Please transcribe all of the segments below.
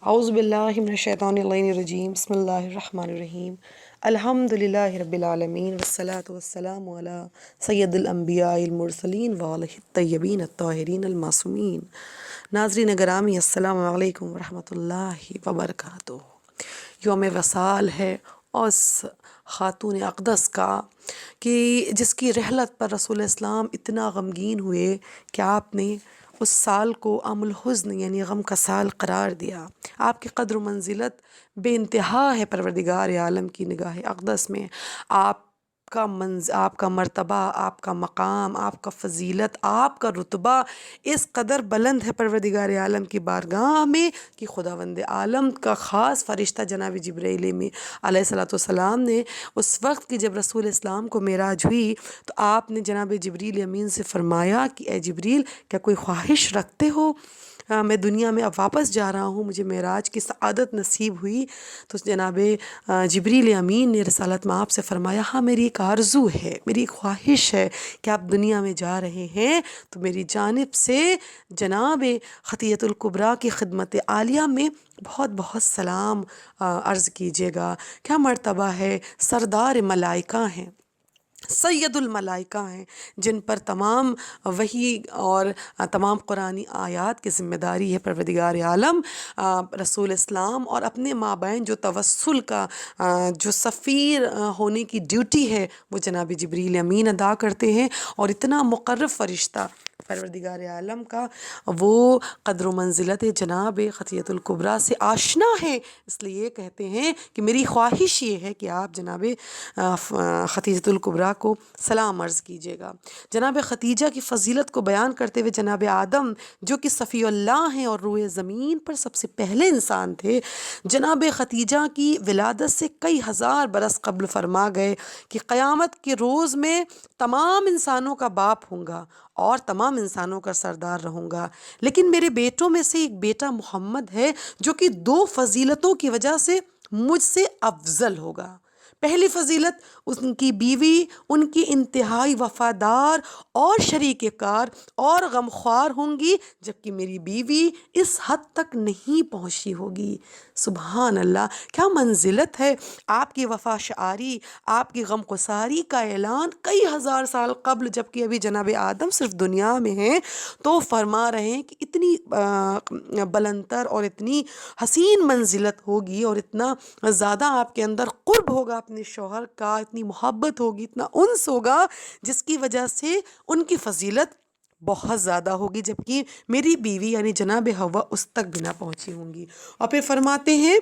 اعوذ باللہ من الشیطان الرجیم بسم اللہ الرحمن الرحیم الحمد للہ رب العالمین والصلاة والسلام علی سید الانبیاء المرسلین وآلہ الطیبین الطاہرین المعصومین۔ ناظرین گرامی السلام علیکم ورحمۃ اللہ وبرکاتہ۔ یوم وصال ہے اس خاتون اقدس کا کہ جس کی رحلت پر رسول اسلام اتنا غمگین ہوئے کہ آپ نے اس سال کو عام الحزن یعنی غم کا سال قرار دیا۔ آپ کی قدر و منزلت بے انتہا ہے پروردگار عالم کی نگاہ اقدس میں۔ آپ کا مرتبہ، آپ کا مقام، آپ کا فضیلت، آپ کا رتبہ اس قدر بلند ہے پروردگار عالم کی بارگاہ میں کہ خداوند عالم کا خاص فرشتہ جناب جبرائیل علیہ السلام نے اس وقت کہ جب رسول اسلام کو معراج ہوئی تو آپ نے جناب جبریل امین سے فرمایا کہ اے جبریل، کیا کوئی خواہش رکھتے ہو؟ میں دنیا میں اب واپس جا رہا ہوں، مجھے معراج کی سعادت نصیب ہوئی۔ تو جناب جبریل امین نے رسالت میں آپ سے فرمایا، ہاں میری ایک آرزو ہے، میری ایک خواہش ہے کہ آپ دنیا میں جا رہے ہیں تو میری جانب سے جناب خطیۃ الکبریٰ کی خدمت عالیہ میں بہت بہت سلام عرض کیجیے گا۔ کیا مرتبہ ہے، سردار ملائکہ ہیں، سید الملائکہ ہیں، جن پر تمام وحی اور تمام قرآنی آیات کی ذمہ داری ہے۔ پروردگار عالم رسول اسلام اور اپنے مابین جو توسل کا جو سفیر ہونے کی ڈیوٹی ہے وہ جناب جبریل امین ادا کرتے ہیں، اور اتنا مقرب فرشتہ پروردگار عالم کا وہ قدر و منزلت جناب خطیۃ الکبریٰ سے آشنا ہے، اس لیے یہ کہتے ہیں کہ میری خواہش یہ ہے کہ آپ جناب خطیۃ الکبریٰ کو سلام عرض کیجیے گا۔ جناب خدیجہ کی فضیلت کو بیان کرتے ہوئے جناب آدم جو کہ صفی اللہ ہیں اور روئے زمین پر سب سے پہلے انسان تھے، جناب خدیجہ کی ولادت سے کئی ہزار برس قبل فرما گئے کہ قیامت کے روز میں تمام انسانوں کا باپ ہوں گا اور تمام انسانوں کا سردار رہوں گا، لیکن میرے بیٹوں میں سے ایک بیٹا محمد ہے جو کہ دو فضیلتوں کی وجہ سے مجھ سے افضل ہوگا۔ پہلی فضیلت، ان کی بیوی ان کی انتہائی وفادار اور شریک کار اور غمخوار ہوں گی، جبکہ میری بیوی اس حد تک نہیں پہنچی ہوگی۔ سبحان اللہ، کیا منزلت ہے! آپ کی وفا شعاری، آپ کی غم گساری کا اعلان کئی ہزار سال قبل، جبکہ ابھی جناب آدم صرف دنیا میں ہیں، تو فرما رہے ہیں کہ اتنی بلندتر اور اتنی حسین منزلت ہوگی اور اتنا زیادہ آپ کے اندر قرب ہوگا اپنے شوہر کا، اتنی محبت ہوگی، اتنا انس ہوگا، جس کی وجہ سے ان کی فضیلت بہت زیادہ ہوگی، جبکہ میری بیوی یعنی جناب حوا اس تک بھی نہ پہنچی ہوں گی۔ اور پھر فرماتے ہیں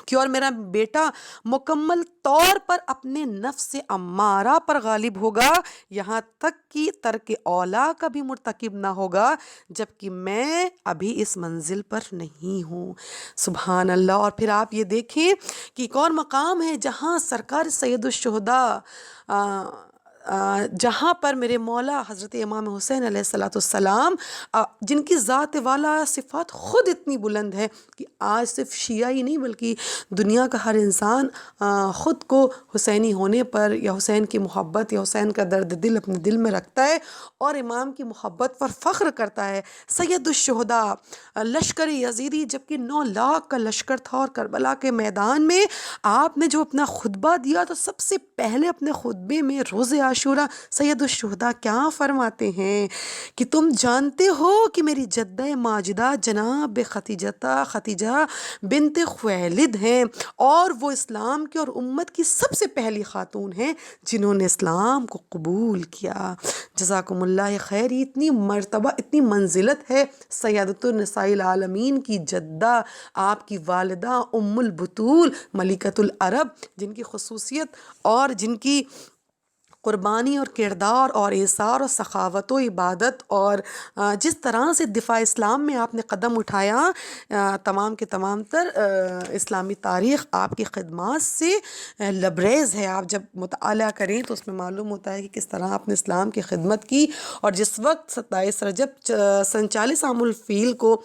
کہ اور میرا بیٹا مکمل طور پر اپنے نفس امارہ پر غالب ہوگا، یہاں تک کہ ترک اولا کا بھی مرتکب نہ ہوگا، جبکہ میں ابھی اس منزل پر نہیں ہوں۔ سبحان اللہ۔ اور پھر آپ یہ دیکھیں کہ ایک اور مقام ہے جہاں سرکار سید الشہداء جہاں پر میرے مولا حضرت امام حسین علیہ السلام جن کی ذات والا صفات خود اتنی بلند ہے کہ آج صرف شیعہ ہی نہیں بلکہ دنیا کا ہر انسان خود کو حسینی ہونے پر یا حسین کی محبت یا حسین کا درد دل اپنے دل میں رکھتا ہے اور امام کی محبت پر فخر کرتا ہے۔ سید الشہداء، لشکر یزیدی جبکہ 9 لاکھ کا لشکر تھا، اور کربلا کے میدان میں آپ نے جو اپنا خطبہ دیا تو سب سے پہلے اپنے خطبے میں روز عاشورہ سید الشہداء کیا فرماتے ہیں کہ تم جانتے ہو کہ میری جدہ ماجدہ جناب خدیجہ بنت خویلد ہیں، اور وہ اسلام کی اور امت کی سب سے پہلی خاتون ہیں جنہوں نے اسلام کو قبول کیا۔ جزاکم اللہ خیر۔ اتنی مرتبہ، اتنی منزلت ہے سیدۃ النساء العالمین کی جدہ، آپ کی والدہ ام البطول ملکۃ العرب، جن کی خصوصیت اور جن کی قربانی اور کردار اور ایثار اور سخاوت و عبادت اور جس طرح سے دفاع اسلام میں آپ نے قدم اٹھایا، تمام کے تمام تر اسلامی تاریخ آپ کی خدمات سے لبریز ہے۔ آپ جب مطالعہ کریں تو اس میں معلوم ہوتا ہے کہ کس طرح آپ نے اسلام کی خدمت کی، اور جس وقت 27 رجب سن 40 عام الفیل کو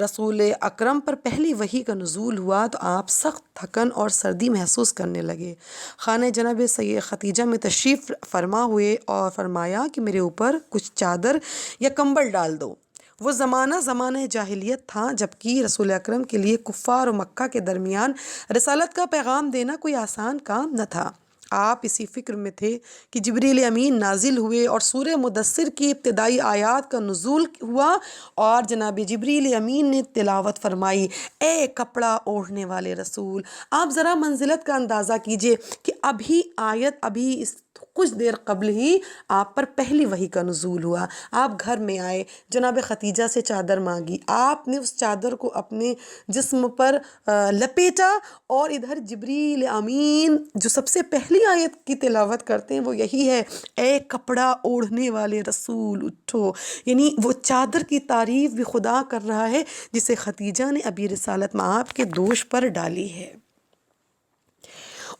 رسول اکرم پر پہلی وحی کا نزول ہوا تو آپ سخت تھکن اور سردی محسوس کرنے لگے۔ خانہ جناب سید خدیجہ میں تشریف فرما ہوئے اور فرمایا کہ میرے اوپر کچھ چادر یا کمبل ڈال دو، وہ زمانہ جاہلیت تھا، جبکہ رسول اکرم کے لیے کفار و مکہ کے درمیان رسالت کا پیغام دینا کوئی آسان کام نہ تھا۔ آپ اسی فکر میں تھے کہ جبریل امین نازل ہوئے اور سورہ مدثر کی ابتدائی آیات کا نزول ہوا اور جناب جبریل امین نے تلاوت فرمائی، اے کپڑا اوڑھنے والے رسول۔ آپ ذرا منزلت کا اندازہ کیجئے کہ ابھی اس کچھ دیر قبل ہی آپ پر پہلی وحی کا نزول ہوا۔ آپ گھر میں آئے، جناب خدیجہ سے چادر مانگی، آپ نے اس چادر کو اپنے جسم پر لپیٹا اور ادھر جبریل امین جو سب سے پہلی آیت کی تلاوت کرتے ہیں وہ یہی ہے، اے کپڑا اوڑھنے والے رسول اٹھو۔ یعنی وہ چادر کی تعریف بھی خدا کر رہا ہے جسے خدیجہ نے ابھی رسالت مآب کے دوش پر ڈالی ہے۔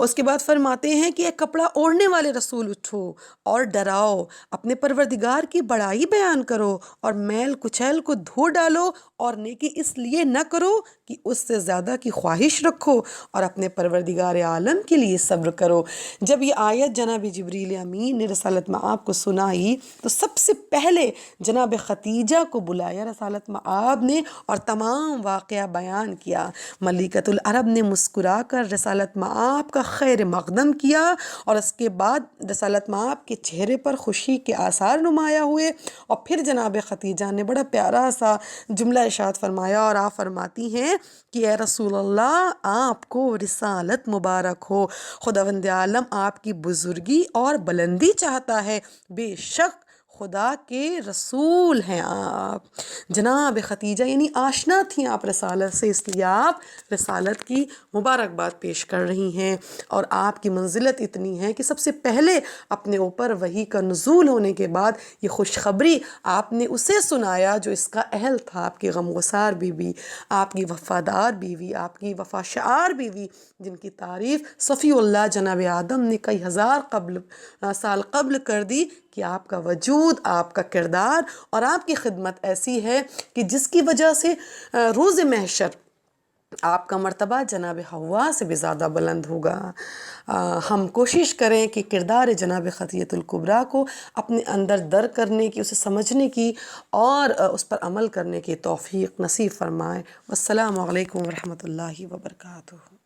اس کے بعد فرماتے ہیں کہ ایک کپڑا اوڑھنے والے رسول اٹھو اور ڈراؤ، اپنے پروردگار کی بڑائی بیان کرو اور میل کچیل کو دھو ڈالو اور نیکی اس لیے نہ کرو کہ اس سے زیادہ کی خواہش رکھو اور اپنے پروردگار عالم کے لیے صبر کرو۔ جب یہ آیت جناب جبریل امین نے رسالت مآب کو سنائی تو سب سے پہلے جناب خدیجہ کو بلایا رسالت مآب نے اور تمام واقعہ بیان کیا۔ ملکۃ العرب نے مسکرا کر رسالت مآب کا خیر مقدم کیا اور اس کے بعد رسالت مآب کے چہرے پر خوشی کے آثار نمایاں ہوئے، اور پھر جناب خدیجہ نے بڑا پیارا سا جملہ ارشاد فرمایا اور آپ فرماتی ہیں کہ اے رسول اللہ، آپ کو رسالت مبارک ہو، خداوند عالم آپ کی بزرگی اور بلندی چاہتا ہے، بے شک خدا کے رسول ہیں آپ۔ جناب خدیجہ یعنی آشنا تھیں آپ رسالت سے، اس لیے آپ رسالت کی مبارکباد پیش کر رہی ہیں، اور آپ کی منزلت اتنی ہے کہ سب سے پہلے اپنے اوپر وحی کا نزول ہونے کے بعد یہ خوشخبری آپ نے اسے سنایا جو اس کا اہل تھا، آپ کی غمگسار بیوی، آپ کی وفادار بیوی، آپ کی وفا شعار بیوی، جن کی تعریف صفی اللہ جناب آدم نے کئی ہزار سال قبل کر دی کہ آپ کا وجود، آپ کا کردار اور آپ کی خدمت ایسی ہے کہ جس کی وجہ سے روز محشر آپ کا مرتبہ جناب حوا سے بھی زیادہ بلند ہوگا۔ ہم کوشش کریں کہ کردار جناب خدیجہ الکبریٰ کو اپنے اندر در کرنے کی، اسے سمجھنے کی اور اس پر عمل کرنے کی توفیق نصیب فرمائے۔ والسلام علیکم ورحمۃ اللہ وبرکاتہ۔